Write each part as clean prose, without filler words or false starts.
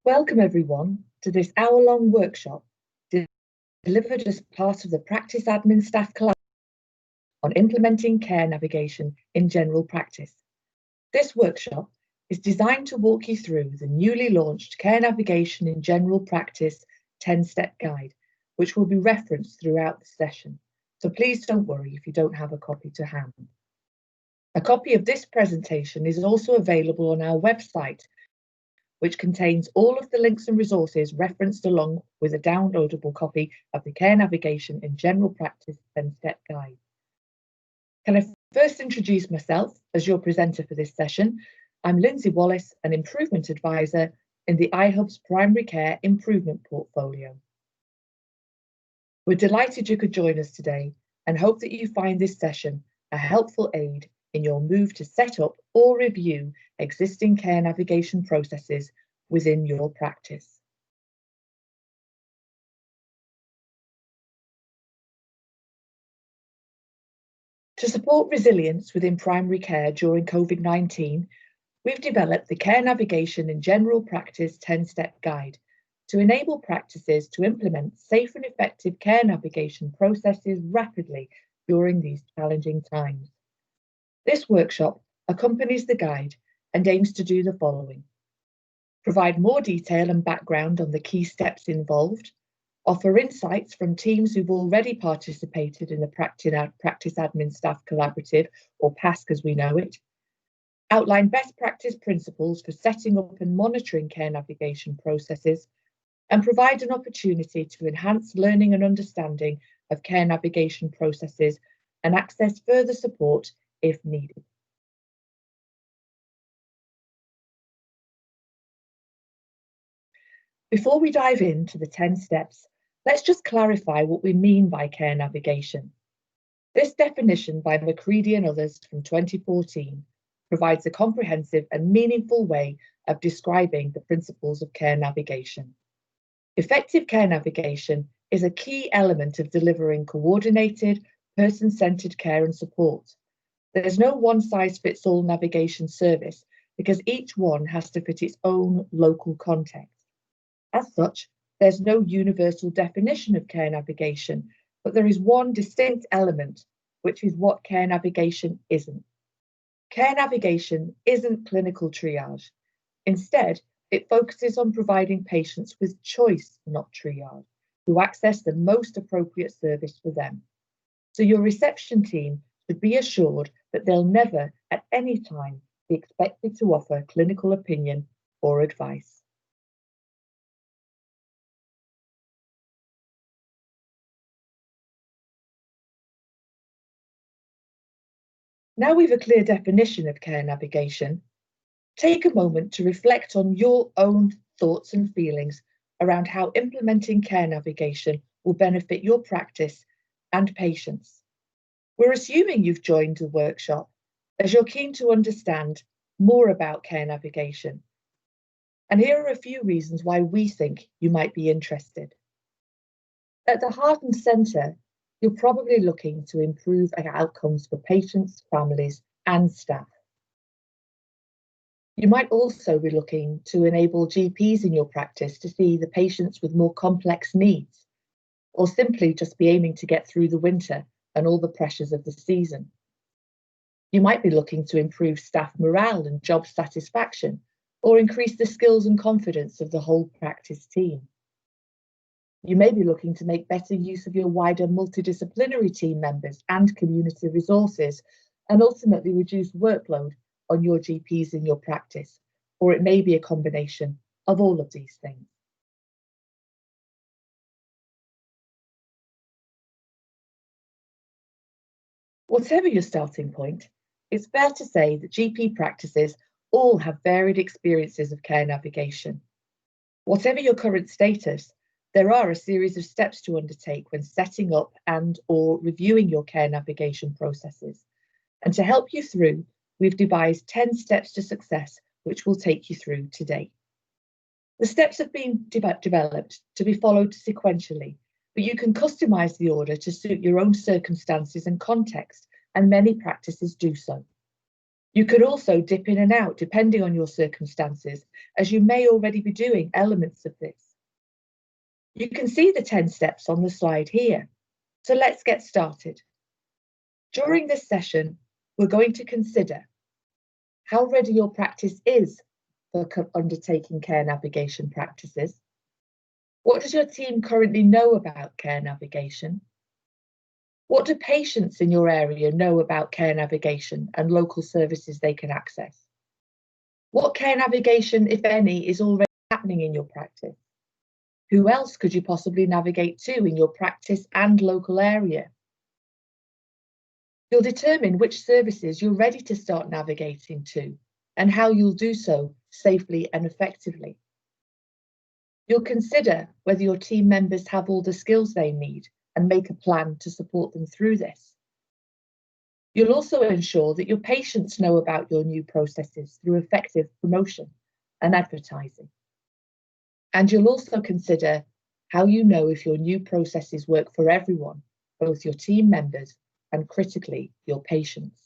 Welcome everyone to this hour-long workshop delivered as part of the Practice Admin Staff Collaborative on implementing care navigation in general practice. This workshop is designed to walk you through the newly launched Care Navigation in General Practice 10-step guide, which will be referenced throughout the session. So please don't worry if you don't have a copy to hand. A copy of this presentation is also available on our website, which contains all of the links and resources referenced along with a downloadable copy of the Care Navigation in General Practice 10-step guide. Can I first introduce myself as your presenter for this session? I'm Lindsay Wallace, an Improvement Advisor in the iHub's Primary Care Improvement Portfolio. We're delighted you could join us today and hope that you find this session a helpful aid in your move to set up or review existing care navigation processes within your practice. To support resilience within primary care during COVID-19, we've developed the Care Navigation in General Practice 10-step guide to enable practices to implement safe and effective care navigation processes rapidly during these challenging times. This workshop accompanies the guide and aims to do the following: provide more detail and background on the key steps involved, offer insights from teams who've already participated in the Practice Admin Staff Collaborative, or PASC as we know it, outline best practice principles for setting up and monitoring care navigation processes, and provide an opportunity to enhance learning and understanding of care navigation processes and access further support if needed. Before we dive into the 10 steps, let's just clarify what we mean by care navigation. This definition by McCready and others from 2014 provides a comprehensive and meaningful way of describing the principles of care navigation. Effective care navigation is a key element of delivering coordinated, person-centered care and support. There's no one-size-fits-all navigation service because each one has to fit its own local context. As such, there's no universal definition of care navigation, but there is one distinct element, which is what care navigation isn't. Care navigation isn't clinical triage. Instead, it focuses on providing patients with choice, not triage, to access the most appropriate service for them. So your reception team should be assured that they'll never, at any time, be expected to offer clinical opinion or advice. Now we've a clear definition of care navigation, take a moment to reflect on your own thoughts and feelings around how implementing care navigation will benefit your practice and patients. We're assuming you've joined the workshop as you're keen to understand more about care navigation. And here are a few reasons why we think you might be interested. At the heart and centre, you're probably looking to improve outcomes for patients, families, and staff. You might also be looking to enable GPs in your practice to see the patients with more complex needs, or simply just be aiming to get through the winter and all the pressures of the season. You might be looking to improve staff morale and job satisfaction, or increase the skills and confidence of the whole practice team. You may be looking to make better use of your wider multidisciplinary team members and community resources, and ultimately reduce workload on your GPs in your practice, or it may be a combination of all of these things. Whatever your starting point, it's fair to say that GP practices all have varied experiences of care navigation. Whatever your current status, there are a series of steps to undertake when setting up and/or reviewing your care navigation processes. And to help you through, we've devised 10 steps to success, which we'll take you through today. The steps have been developed to be followed sequentially, but you can customize the order to suit your own circumstances and context, and many practices do so. You could also dip in and out depending on your circumstances, as you may already be doing elements of this. You can see the 10 steps on the slide here. So let's get started. During this session, we're going to consider how ready your practice is for undertaking care navigation practices. What does your team currently know about care navigation? What do patients in your area know about care navigation and local services they can access? What care navigation, if any, is already happening in your practice? Who else could you possibly navigate to in your practice and local area? You'll determine which services you're ready to start navigating to and how you'll do so safely and effectively. You'll consider whether your team members have all the skills they need and make a plan to support them through this. You'll also ensure that your patients know about your new processes through effective promotion and advertising. And you'll also consider how you know if your new processes work for everyone, both your team members and critically, your patients.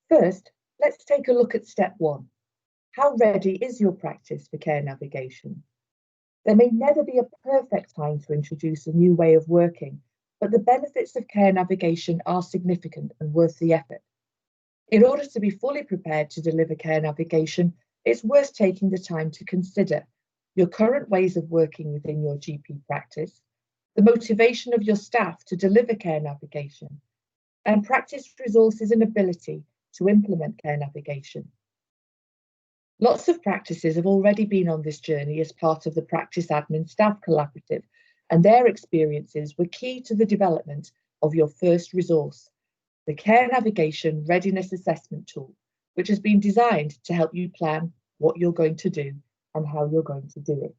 First, let's take a look at step 1. How ready is your practice for care navigation? There may never be a perfect time to introduce a new way of working, but the benefits of care navigation are significant and worth the effort. In order to be fully prepared to deliver care navigation, it's worth taking the time to consider your current ways of working within your GP practice, the motivation of your staff to deliver care navigation, and practice resources and ability to implement care navigation. Lots of practices have already been on this journey as part of the Practice Admin Staff Collaborative, and their experiences were key to the development of your first resource, the Care Navigation Readiness Assessment Tool, which has been designed to help you plan what you're going to do and how you're going to do it.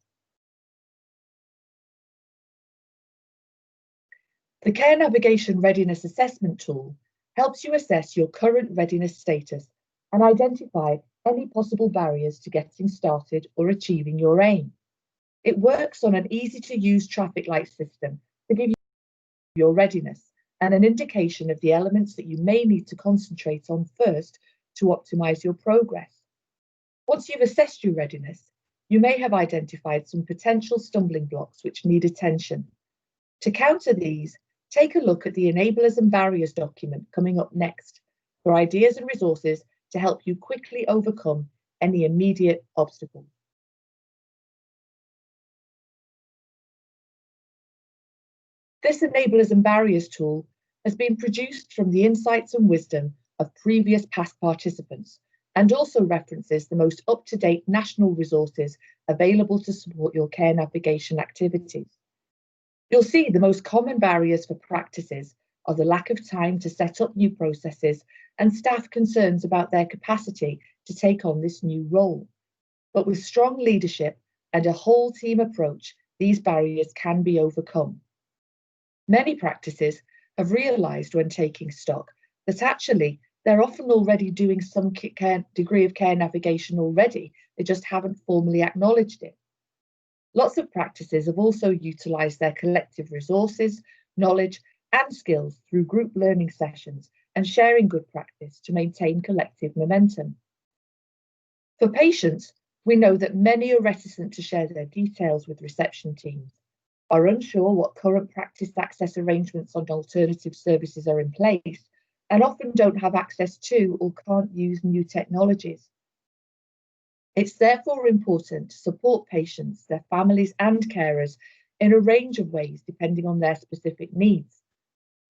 The Care Navigation Readiness Assessment Tool helps you assess your current readiness status and identify any possible barriers to getting started or achieving your aim. It works on an easy-to-use traffic light system to give you your readiness and an indication of the elements that you may need to concentrate on first to optimise your progress. Once you've assessed your readiness, you may have identified some potential stumbling blocks which need attention. To counter these, take a look at the Enablers and Barriers document coming up next for ideas and resources to help you quickly overcome any immediate obstacles. This Enablers and Barriers tool has been produced from the insights and wisdom of previous PASC participants and also references the most up-to-date national resources available to support your care navigation activities. You'll see the most common barriers for practices are the lack of time to set up new processes and staff concerns about their capacity to take on this new role. But with strong leadership and a whole team approach, these barriers can be overcome. Many practices have realised when taking stock that actually they're often already doing some degree of care navigation already, they just haven't formally acknowledged it. Lots of practices have also utilised their collective resources, knowledge and skills through group learning sessions and sharing good practice to maintain collective momentum. For patients, we know that many are reticent to share their details with reception teams, are unsure what current practice access arrangements on alternative services are in place, and often don't have access to or can't use new technologies. It's therefore important to support patients, their families and carers in a range of ways depending on their specific needs.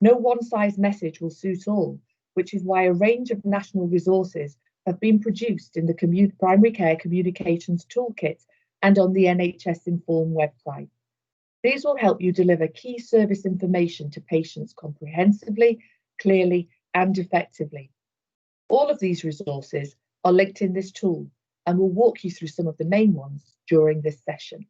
No one-size message will suit all, which is why a range of national resources have been produced in the Primary Care Communications Toolkit and on the NHS Inform website. These will help you deliver key service information to patients comprehensively, clearly and effectively. All of these resources are linked in this tool and we'll walk you through some of the main ones during this session.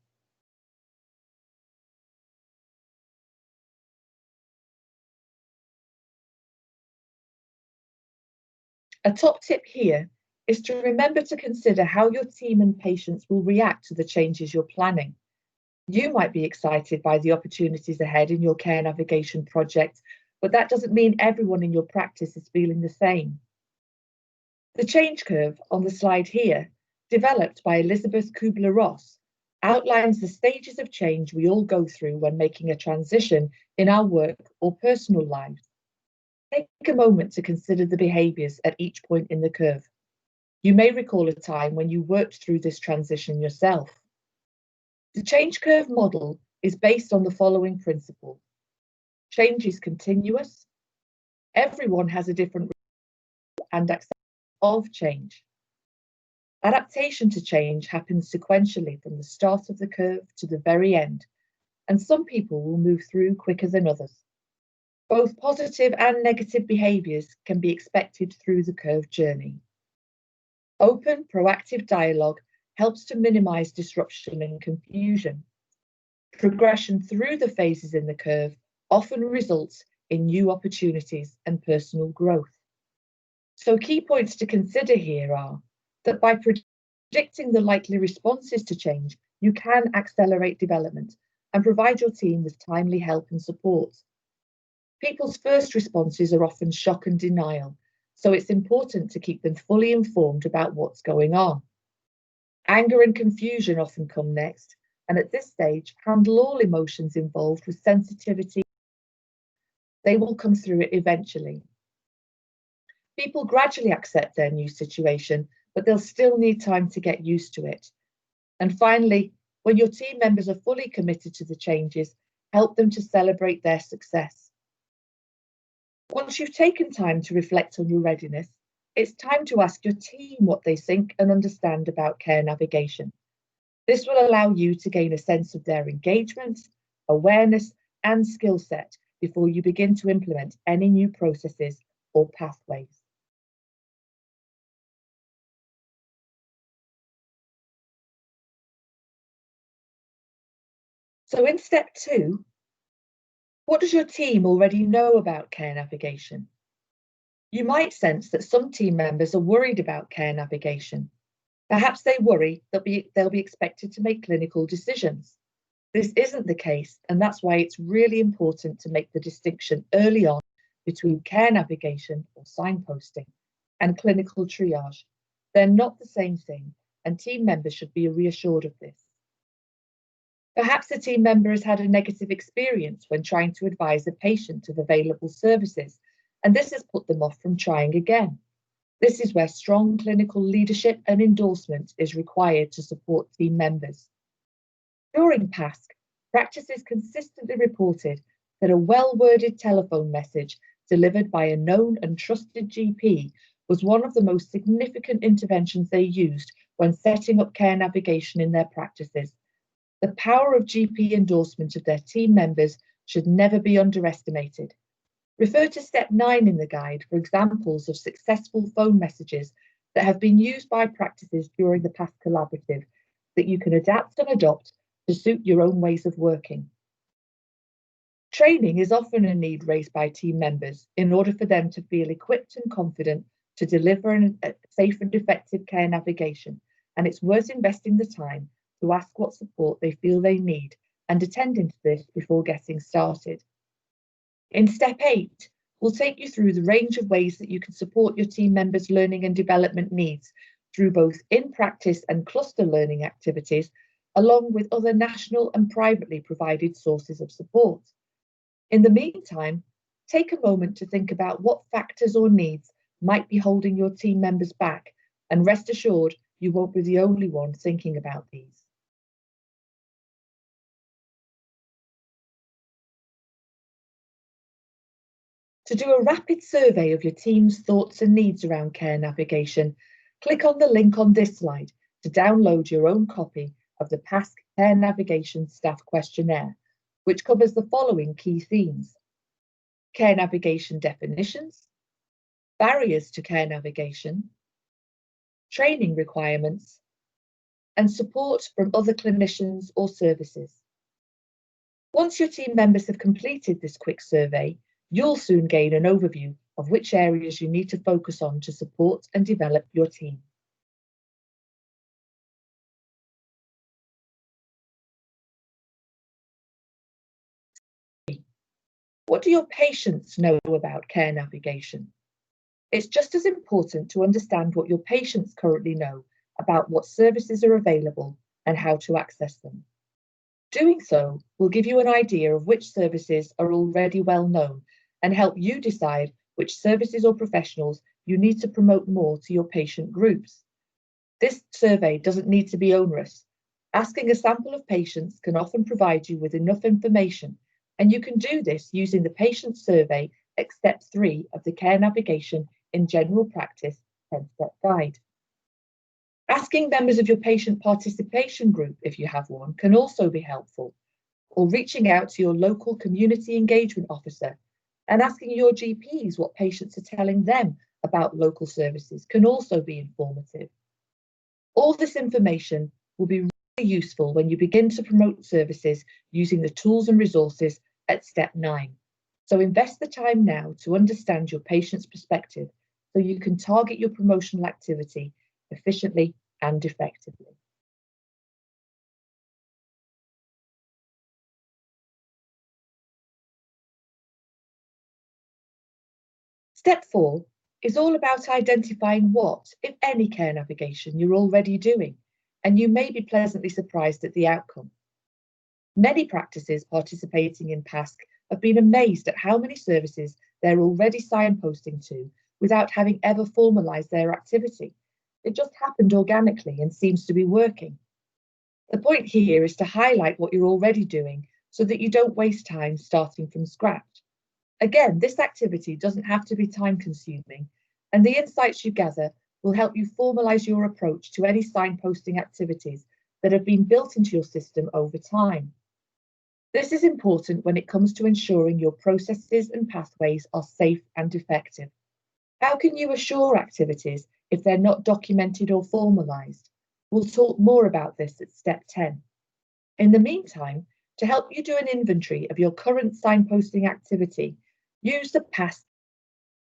A top tip here is to remember to consider how your team and patients will react to the changes you're planning. You might be excited by the opportunities ahead in your care navigation project, but that doesn't mean everyone in your practice is feeling the same. The change curve on the slide here, developed by Elizabeth Kubler-Ross, outlines the stages of change we all go through when making a transition in our work or personal lives. Take a moment to consider the behaviours at each point in the curve. You may recall a time when you worked through this transition yourself. The change curve model is based on the following principle. Change is continuous. Everyone has a different and acceptance of change. Adaptation to change happens sequentially from the start of the curve to the very end, and some people will move through quicker than others. Both positive and negative behaviours can be expected through the curve journey. Open, proactive dialogue helps to minimise disruption and confusion. Progression through the phases in the curve often results in new opportunities and personal growth. So key points to consider here are that by predicting the likely responses to change, you can accelerate development and provide your team with timely help and support. People's first responses are often shock and denial, so it's important to keep them fully informed about what's going on. Anger and confusion often come next, and at this stage, handle all emotions involved with sensitivity. They will come through it eventually. People gradually accept their new situation, but they'll still need time to get used to it. And finally, when your team members are fully committed to the changes, help them to celebrate their success. Once you've taken time to reflect on your readiness, it's time to ask your team what they think and understand about care navigation. This will allow you to gain a sense of their engagement, awareness, and skill set before you begin to implement any new processes or pathways. So in step 2, what does your team already know about care navigation? You might sense that some team members are worried about care navigation. Perhaps they worry that they'll be expected to make clinical decisions. This isn't the case, and that's why it's really important to make the distinction early on between care navigation or signposting and clinical triage. They're not the same thing, and team members should be reassured of this. Perhaps a team member has had a negative experience when trying to advise a patient of available services, and this has put them off from trying again. This is where strong clinical leadership and endorsement is required to support team members. During PASC, practices consistently reported that a well-worded telephone message delivered by a known and trusted GP was one of the most significant interventions they used when setting up care navigation in their practices. The power of GP endorsement of their team members should never be underestimated. Refer to step 9 in the guide for examples of successful phone messages that have been used by practices during the PASC collaborative that you can adapt and adopt to suit your own ways of working. Training is often a need raised by team members in order for them to feel equipped and confident to deliver a safe and effective care navigation, and it's worth investing the time to ask what support they feel they need and attending to this before getting started. In step 8, we'll take you through the range of ways that you can support your team members' learning and development needs through both in-practice and cluster learning activities, along with other national and privately provided sources of support. In the meantime, take a moment to think about what factors or needs might be holding your team members back, and rest assured you won't be the only one thinking about these. To do a rapid survey of your team's thoughts and needs around care navigation, click on the link on this slide to download your own copy of the PASC Care Navigation Staff Questionnaire, which covers the following key themes: care navigation definitions, barriers to care navigation, training requirements, and support from other clinicians or services. Once your team members have completed this quick survey, you'll soon gain an overview of which areas you need to focus on to support and develop your team. What do your patients know about care navigation? It's just as important to understand what your patients currently know about what services are available and how to access them. Doing so will give you an idea of which services are already well known and help you decide which services or professionals you need to promote more to your patient groups. This survey doesn't need to be onerous. Asking a sample of patients can often provide you with enough information, and you can do this using the patient survey at step 3 of the Care Navigation in General Practice 10-step guide. Asking members of your patient participation group, if you have one, can also be helpful, or reaching out to your local community engagement officer and asking your GPs what patients are telling them about local services can also be informative. All this information will be really useful when you begin to promote services using the tools and resources at step 9. So invest the time now to understand your patient's perspective so you can target your promotional activity efficiently and effectively. Step 4 is all about identifying what, if any, care navigation you're already doing, and you may be pleasantly surprised at the outcome. Many practices participating in PASC have been amazed at how many services they're already signposting to without having ever formalised their activity. It just happened organically and seems to be working. The point here is to highlight what you're already doing so that you don't waste time starting from scratch. Again, this activity doesn't have to be time-consuming, and the insights you gather will help you formalise your approach to any signposting activities that have been built into your system over time. This is important when it comes to ensuring your processes and pathways are safe and effective. How can you assure activities if they're not documented or formalised? We'll talk more about this at step 10. In the meantime, to help you do an inventory of your current signposting activity, use the PASC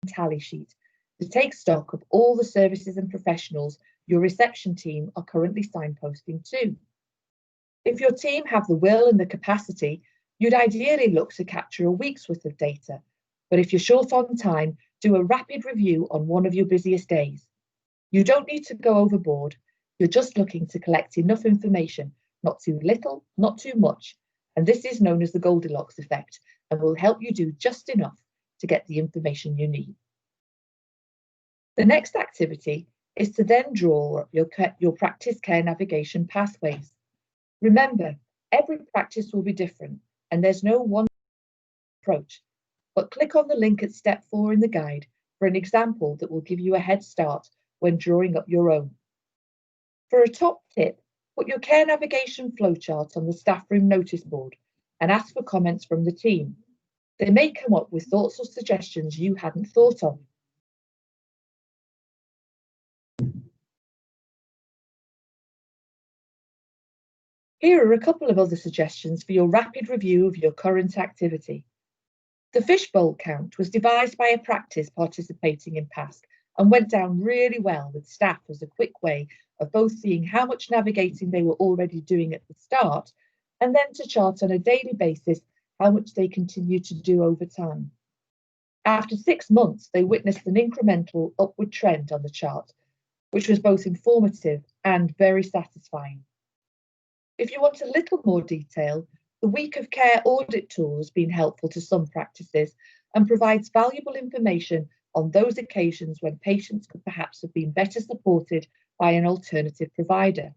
tally sheet to take stock of all the services and professionals your reception team are currently signposting to. If your team have the will and the capacity, you'd ideally look to capture a week's worth of data, but if you're short on time, do a rapid review on one of your busiest days. You don't need to go overboard, you're just looking to collect enough information, not too little, not too much, and this is known as the Goldilocks effect and will help you do just enough to get the information you need. The next activity is to then draw your practice care navigation pathways. Remember, every practice will be different and there's no one approach, but click on the link at step 4 in the guide for an example that will give you a head start when drawing up your own. For a top tip, put your care navigation flowchart on the staff room notice board and ask for comments from the team. They may come up with thoughts or suggestions you hadn't thought of. Here are a couple of other suggestions for your rapid review of your current activity. The fishbowl count was devised by a practice participating in PASC and went down really well with staff as a quick way of both seeing how much navigating they were already doing at the start and then to chart on a daily basis how much they continue to do over time. After 6 months, they witnessed an incremental upward trend on the chart, which was both informative and very satisfying. If you want a little more detail, the Week of Care audit tool has been helpful to some practices and provides valuable information on those occasions when patients could perhaps have been better supported by an alternative provider.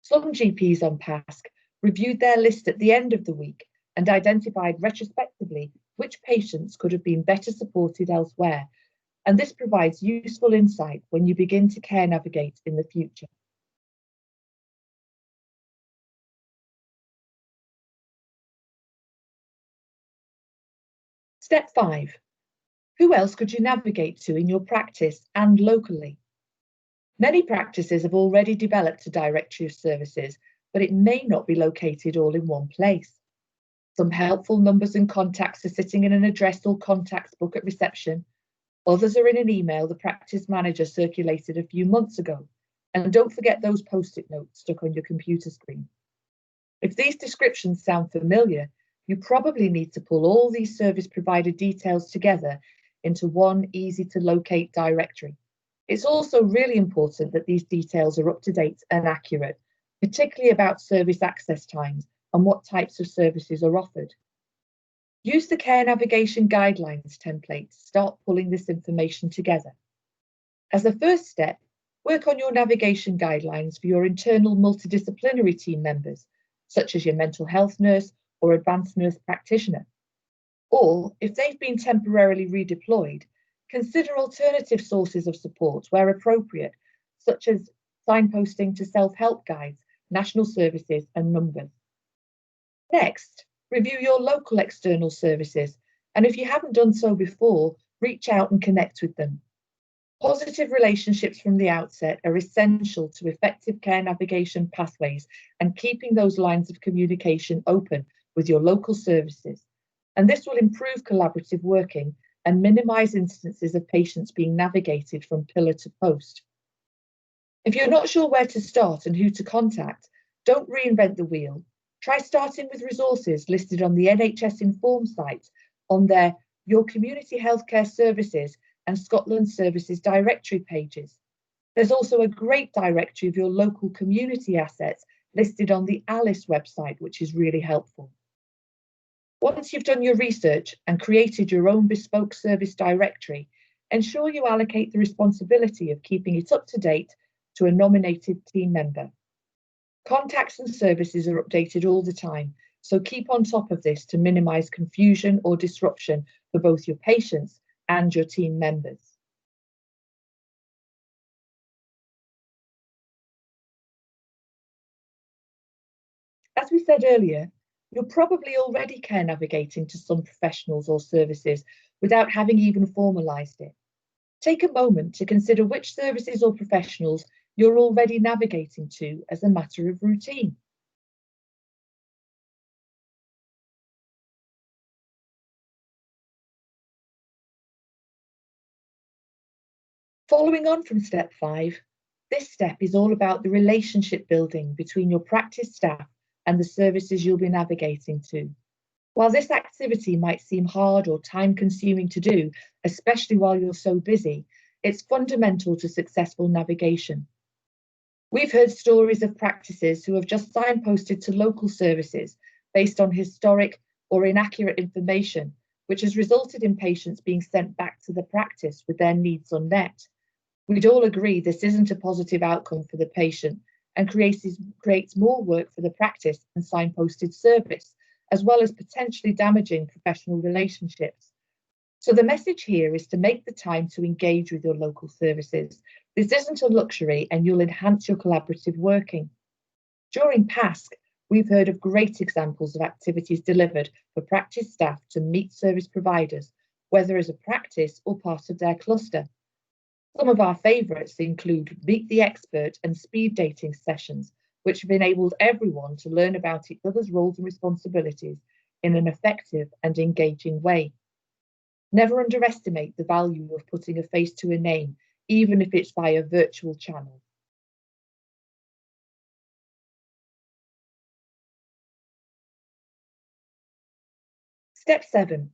Some GPs on PASC reviewed their list at the end of the week and identified retrospectively which patients could have been better supported elsewhere, and this provides useful insight when you begin to care navigate in the future. Step 5. Who else could you navigate to in your practice and locally? Many practices have already developed a directory of services, but it may not be located all in one place. Some helpful numbers and contacts are sitting in an address or contacts book at reception. Others are in an email the practice manager circulated a few months ago. And don't forget those post-it notes stuck on your computer screen. If these descriptions sound familiar, you probably need to pull all these service provider details together into one easy to locate directory. It's also really important that these details are up to date and accurate, particularly about service access times and what types of services are offered. Use the Care Navigation Guidelines template to start pulling this information together. As a first step, work on your navigation guidelines for your internal multidisciplinary team members, such as your mental health nurse or advanced nurse practitioner. Or, if they've been temporarily redeployed, consider alternative sources of support where appropriate, such as signposting to self-help guides, national services, and numbers. Next, review your local external services, and if you haven't done so before, reach out and connect with them. Positive relationships from the outset are essential to effective care navigation pathways and keeping those lines of communication open with your local services. And this will improve collaborative working and minimise instances of patients being navigated from pillar to post. If you're not sure where to start and who to contact, don't reinvent the wheel. Try starting with resources listed on the NHS Inform site on their Your Community Healthcare Services and Scotland Services directory pages. There's also a great directory of your local community assets listed on the Alice website, which is really helpful. Once you've done your research and created your own bespoke service directory, ensure you allocate the responsibility of keeping it up to date to a nominated team member. Contacts and services are updated all the time, so keep on top of this to minimise confusion or disruption for both your patients and your team members. As we said earlier, you're probably already care navigating to some professionals or services without having even formalised it. Take a moment to consider which services or professionals you're already navigating to as a matter of routine. Following on from step 5, this step is all about the relationship building between your practice staff and the services you'll be navigating to. While this activity might seem hard or time-consuming to do, especially while you're so busy, it's fundamental to successful navigation. We've heard stories of practices who have just signposted to local services based on historic or inaccurate information, which has resulted in patients being sent back to the practice with their needs unmet. We'd all agree this isn't a positive outcome for the patient and creates more work for the practice and signposted service, as well as potentially damaging professional relationships. So the message here is to make the time to engage with your local services. This isn't a luxury and you'll enhance your collaborative working. During PASC, we've heard of great examples of activities delivered for practice staff to meet service providers, whether as a practice or part of their cluster. Some of our favourites include Meet the Expert and speed dating sessions, which have enabled everyone to learn about each other's roles and responsibilities in an effective and engaging way. Never underestimate the value of putting a face to a name, even if it's via virtual channels. Step 7.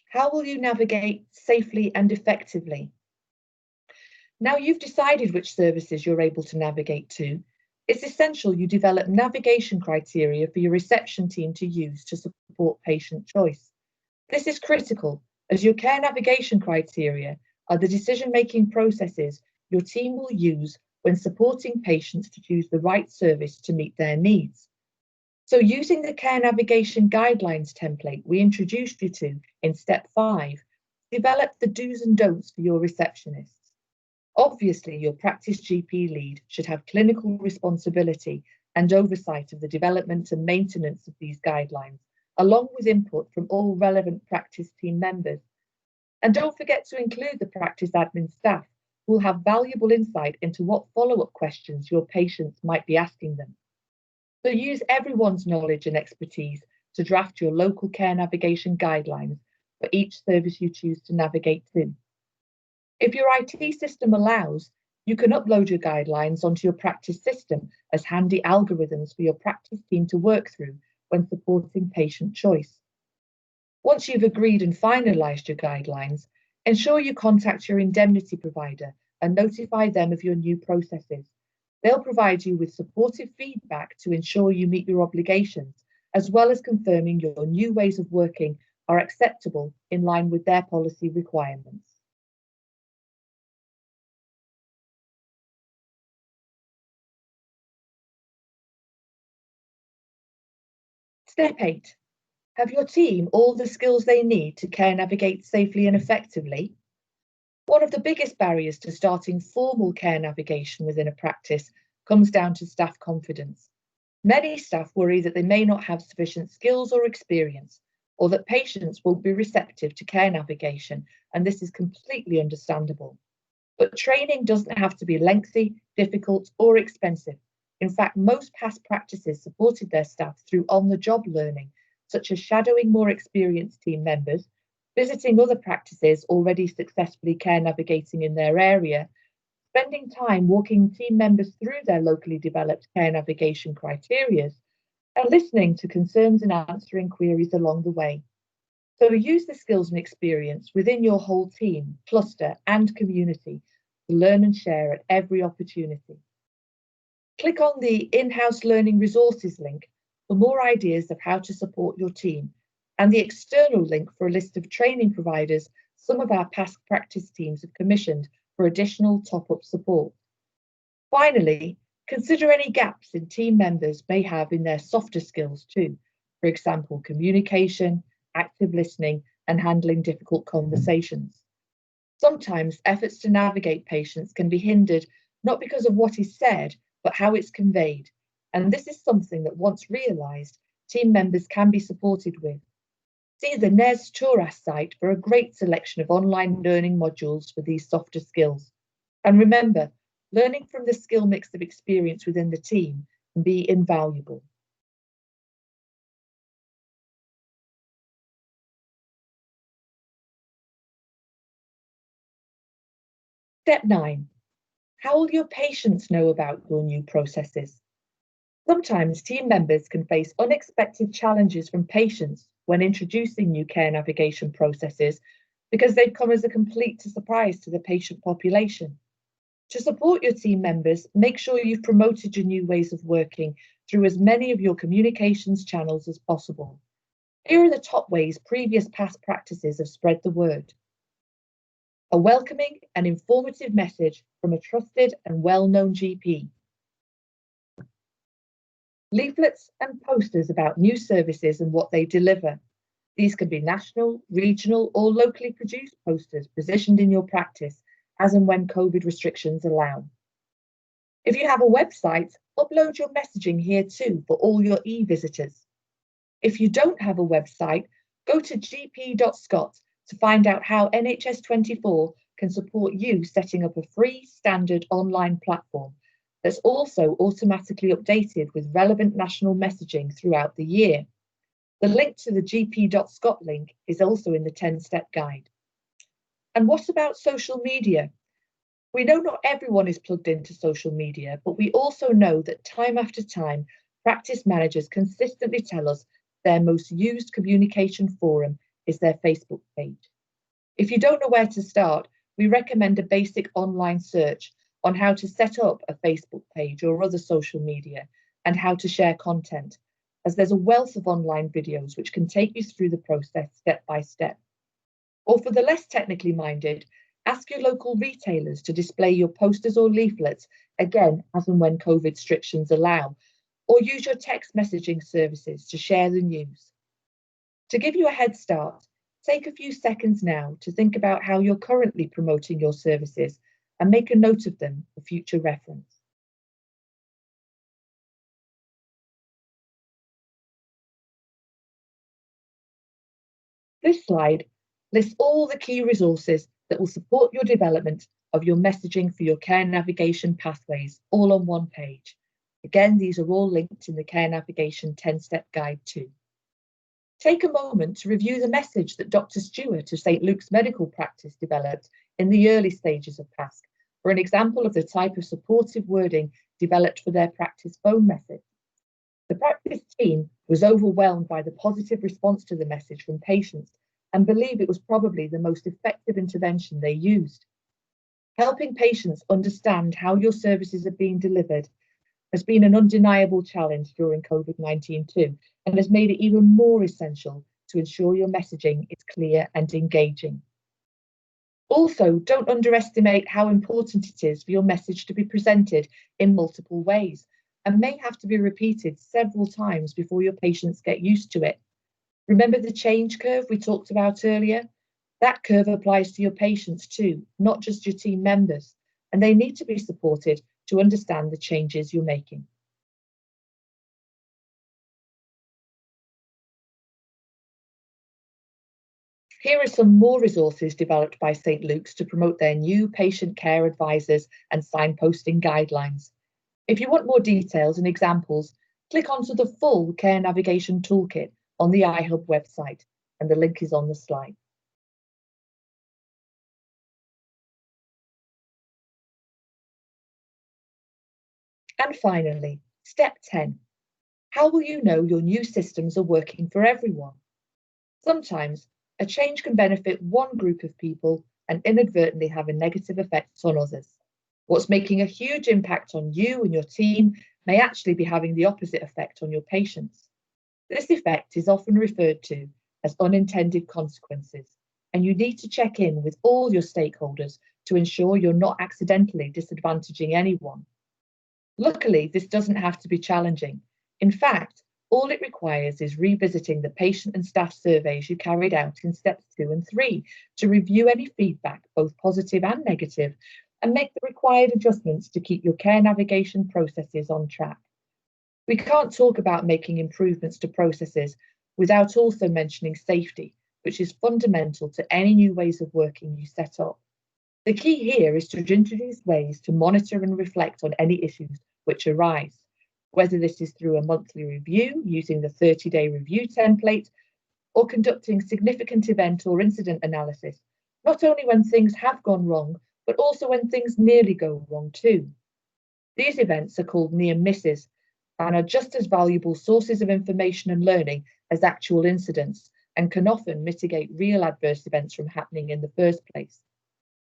How will you navigate safely and effectively? Now you've decided which services you're able to navigate to, it's essential you develop navigation criteria for your reception team to use to support patient choice. This is critical, as your care navigation criteria are the decision-making processes your team will use when supporting patients to choose the right service to meet their needs. So using the Care Navigation Guidelines template we introduced you to in step 5, develop the do's and don'ts for your receptionists. Obviously, your practice GP lead should have clinical responsibility and oversight of the development and maintenance of these guidelines, along with input from all relevant practice team members. And don't forget to include the practice admin staff, who will have valuable insight into what follow-up questions your patients might be asking them. So use everyone's knowledge and expertise to draft your local care navigation guidelines for each service you choose to navigate to. If your IT system allows, you can upload your guidelines onto your practice system as handy algorithms for your practice team to work through when supporting patient choice. Once you've agreed and finalised your guidelines, ensure you contact your indemnity provider and notify them of your new processes. They'll provide you with supportive feedback to ensure you meet your obligations, as well as confirming your new ways of working are acceptable in line with their policy requirements. Step 8. Have your team all the skills they need to care navigate safely and effectively? One of the biggest barriers to starting formal care navigation within a practice comes down to staff confidence. Many staff worry that they may not have sufficient skills or experience, or that patients won't be receptive to care navigation, and this is completely understandable. But training doesn't have to be lengthy, difficult, or expensive. In fact, most PASC practices supported their staff through on-the-job learning, such as shadowing more experienced team members, visiting other practices already successfully care navigating in their area, spending time walking team members through their locally developed care navigation criteria, and listening to concerns and answering queries along the way. So use the skills and experience within your whole team, cluster, and community to learn and share at every opportunity. Click on the in-house learning resources link for more ideas of how to support your team, and the external link for a list of training providers some of our PASC practice teams have commissioned for additional top-up support. Finally, consider any gaps in team members may have in their softer skills too, for example, communication, active listening, and handling difficult conversations. Sometimes efforts to navigate patients can be hindered not because of what is said, but how it's conveyed. And this is something that once realised, team members can be supported with. See the NES Touras site for a great selection of online learning modules for these softer skills. And remember, learning from the skill mix of experience within the team can be invaluable. Step 9. How will your patients know about your new processes? Sometimes team members can face unexpected challenges from patients when introducing new care navigation processes because they've come as a complete surprise to the patient population. To support your team members, make sure you've promoted your new ways of working through as many of your communications channels as possible. Here are the top ways previous PASC practices have spread the word. A welcoming and informative message from a trusted and well-known GP. Leaflets and posters about new services and what they deliver. These can be national, regional, or locally produced posters positioned in your practice as and when COVID restrictions allow. If you have a website, upload your messaging here too for all your e-visitors. If you don't have a website, go to gp.scot to find out how NHS24 can support you setting up a free standard online platform that's also automatically updated with relevant national messaging throughout the year. The link to the gp.scot link is also in the 10-step guide. And what about social media? We know not everyone is plugged into social media, but we also know that time after time, practice managers consistently tell us their most used communication forum is their Facebook page. If you don't know where to start, we recommend a basic online search on how to set up a Facebook page or other social media and how to share content, as there's a wealth of online videos which can take you through the process step by step. Or for the less technically minded, ask your local retailers to display your posters or leaflets, again, as and when COVID restrictions allow, or use your text messaging services to share the news. To give you a head start, take a few seconds now to think about how you're currently promoting your services and make a note of them for future reference. This slide lists all the key resources that will support your development of your messaging for your care navigation pathways, all on one page. Again, these are all linked in the Care Navigation 10-step guide too. Take a moment to review the message that Dr. Stewart of St. Luke's Medical Practice developed in the early stages of PASC for an example of the type of supportive wording developed for their practice phone message. The practice team was overwhelmed by the positive response to the message from patients and believe it was probably the most effective intervention they used. Helping patients understand how your services are being delivered has been an undeniable challenge during COVID-19 too, and has made it even more essential to ensure your messaging is clear and engaging. Also, don't underestimate how important it is for your message to be presented in multiple ways and may have to be repeated several times before your patients get used to it. Remember the change curve we talked about earlier? That curve applies to your patients too, not just your team members, and they need to be supported to understand the changes you're making. Here are some more resources developed by St. Luke's to promote their new patient care advisors and signposting guidelines. If you want more details and examples, click onto the full Care Navigation Toolkit on the iHub website, and the link is on the slide. And finally, step 10. How will you know your new systems are working for everyone? Sometimes a change can benefit one group of people and inadvertently have a negative effect on others. What's making a huge impact on you and your team may actually be having the opposite effect on your patients. This effect is often referred to as unintended consequences, and you need to check in with all your stakeholders to ensure you're not accidentally disadvantaging anyone. Luckily, this doesn't have to be challenging. In fact, all it requires is revisiting the patient and staff surveys you carried out in steps 2 and 3 to review any feedback, both positive and negative, and make the required adjustments to keep your care navigation processes on track. We can't talk about making improvements to processes without also mentioning safety, which is fundamental to any new ways of working you set up. The key here is to introduce ways to monitor and reflect on any issues which arise, whether this is through a monthly review using the 30-day review template, or conducting significant event or incident analysis, not only when things have gone wrong, but also when things nearly go wrong too. These events are called near misses and are just as valuable sources of information and learning as actual incidents, and can often mitigate real adverse events from happening in the first place.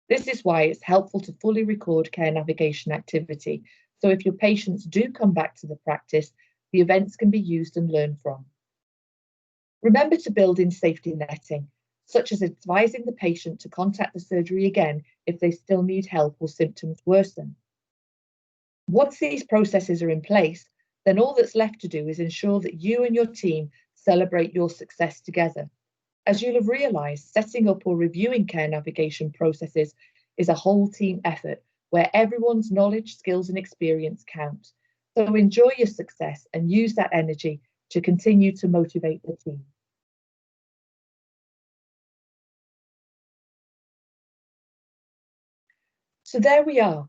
This is why it's helpful to fully record care navigation activity, so if your patients do come back to the practice, the events can be used and learned from. Remember to build in safety netting, such as advising the patient to contact the surgery again if they still need help or symptoms worsen. Once these processes are in place, then all that's left to do is ensure that you and your team celebrate your success together. As you'll have realised, setting up or reviewing care navigation processes is a whole team effort where everyone's knowledge, skills and experience count. So enjoy your success and use that energy to continue to motivate the team. So there we are,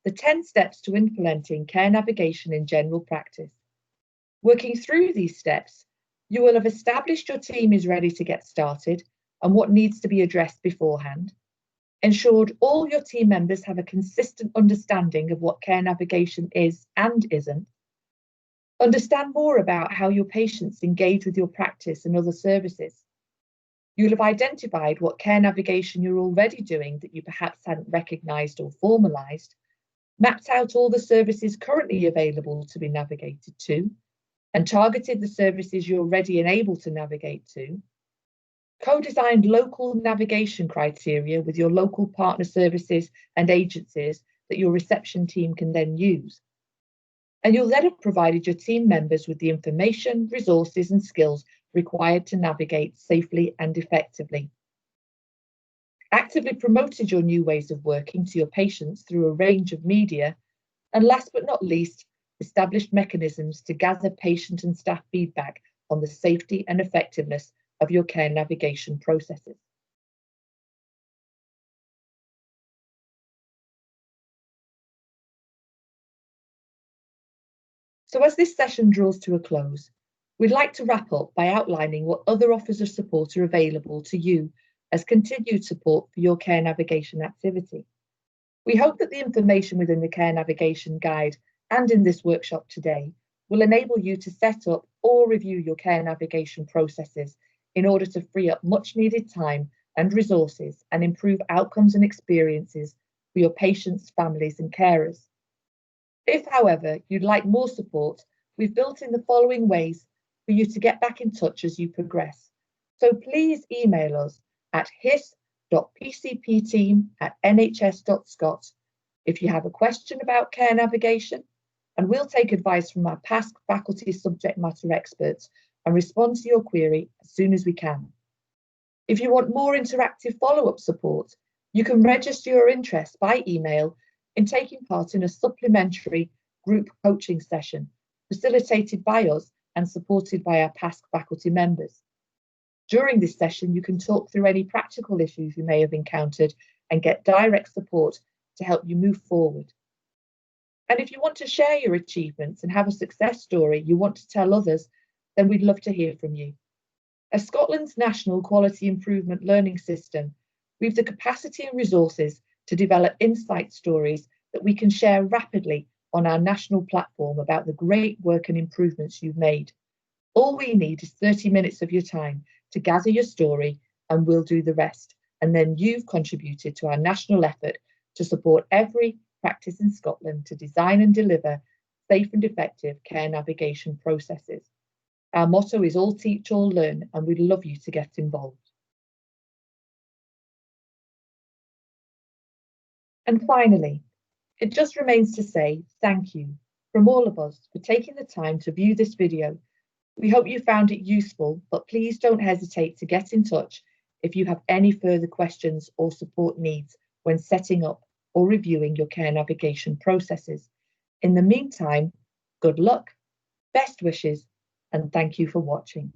the 10 steps to implementing care navigation in general practice. Working through these steps, you will have established your team is ready to get started and what needs to be addressed beforehand, ensured all your team members have a consistent understanding of what care navigation is and isn't, understand more about how your patients engage with your practice and other services. You'll have identified what care navigation you're already doing that you perhaps hadn't recognised or formalised, mapped out all the services currently available to be navigated to, and targeted the services you're ready and able to navigate to, co-designed local navigation criteria with your local partner services and agencies that your reception team can then use. And you'll then have provided your team members with the information, resources and skills required to navigate safely and effectively. Actively promoted your new ways of working to your patients through a range of media, and last but not least, established mechanisms to gather patient and staff feedback on the safety and effectiveness of your care navigation processes. So as this session draws to a close, we'd like to wrap up by outlining what other offers of support are available to you as continued support for your care navigation activity. We hope that the information within the Care Navigation Guide and in this workshop today will enable you to set up or review your care navigation processes in order to free up much needed time and resources and improve outcomes and experiences for your patients, families and carers. If, however, you'd like more support, we've built in the following ways for you to get back in touch as you progress. So please email us at his.pcpteam@nhs.scot if you have a question about care navigation, and we'll take advice from our PASC faculty subject matter experts and respond to your query as soon as we can. If you want more interactive follow-up support, you can register your interest by email in taking part in a supplementary group coaching session facilitated by us and supported by our PASC faculty members. During this session, you can talk through any practical issues you may have encountered and get direct support to help you move forward. And if you want to share your achievements and have a success story you want to tell others, then we'd love to hear from you. As Scotland's national quality improvement learning system, we've the capacity and resources to develop insight stories that we can share rapidly on our national platform about the great work and improvements you've made. All we need is 30 minutes of your time to gather your story, and we'll do the rest. And then you've contributed to our national effort to support every practice in Scotland to design and deliver safe and effective care navigation processes. Our motto is all teach, all learn, and we'd love you to get involved. And finally, it just remains to say thank you from all of us for taking the time to view this video. We hope you found it useful, but please don't hesitate to get in touch if you have any further questions or support needs when setting up or reviewing your care navigation processes. In the meantime, good luck, best wishes, and thank you for watching.